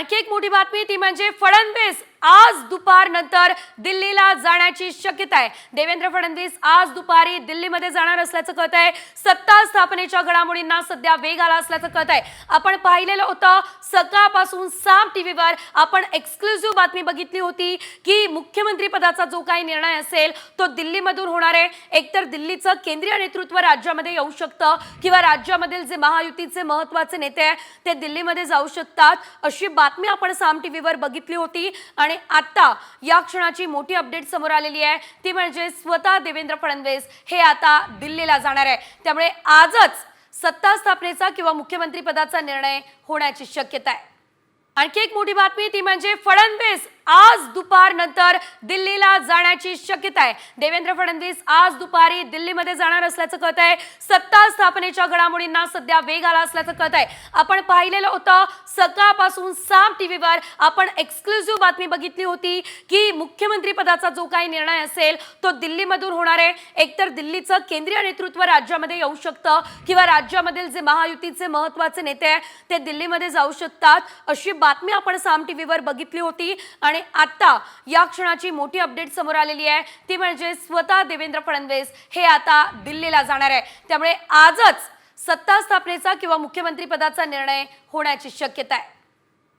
आणखी एक मोठी बातमी ती म्हणजे फडणवीस आज दुपारनंतर दिल्लीला जाण्याची शक्यता आहे। देवेंद्र फडणवीस आज दुपारी दिल्लीमध्ये जाणार असल्याचं कळत आहे। सत्ता स्थापनेच्या घडामोडींना सध्या वेग आला असल्याचं कळत आहे। आपण पाहिलेलं होतं सकाळपासून साम टीव्हीवर आपण एक्सक्लुझिव्ह बातमी बघितली होती की मुख्यमंत्री पदाचा जो काही निर्णय असेल तो दिल्लीमधून होणार आहे। एकतर दिल्लीचं केंद्रीय नेतृत्व राज्यामध्ये येऊ शकतं किंवा राज्यामधील जे महायुतीचे महत्त्वाचे नेते आहेत ते दिल्लीमध्ये जाऊ शकतात अशी बातमी आपण साम टीव्हीवर बघितली होती। आणि आता या क्षणाची मोठी अपडेट समोर आलेली आहे ती म्हणजे स्वतः देवेंद्र फडणवीस हे आता दिल्लीला जाणार आहे। त्यामुळे आजच सत्ता स्थापनेचा किंवा मुख्यमंत्री पदाचा निर्णय होण्याची शक्यता आहे। आणखी एक मोठी बातमी ती म्हणजे फडणवीस आज दुपारनंतर दिल्लीला जाण्याची शक्यता आहे। देवेंद्र फडणवीस आज दुपारी दिल्लीमध्ये जाणार असल्याचं कळत आहे। सत्ता स्थापनेच्या घडामोडींना सध्या वेग आला असल्याचं कळत आहे। आपण पाहिलेलं होतं सकाळपासून साम टीव्हीवर आपण एक्सक्लुझिव्ह बातमी बघितली होती की मुख्यमंत्री पदाचा जो काही निर्णय असेल तो दिल्लीमधून होणार आहे। एकतर दिल्लीचं केंद्रीय नेतृत्व राज्यामध्ये येऊ शकतं किंवा राज्यामधील जे महायुतीचे महत्त्वाचे नेते आहेत ते दिल्लीमध्ये जाऊ शकतात अशी बातमी आपण साम टीव्हीवर बघितली होती। आणि आता या क्षणाची मोठी अपडेट समोर आलेली आहे ती म्हणजे स्वतः देवेंद्र फडणवीस हे आता दिल्लीला जाणार आहे। त्यामुळे आजच सत्ता स्थापनेचा किंवा मुख्यमंत्री पदाचा निर्णय होण्याची शक्यता आहे।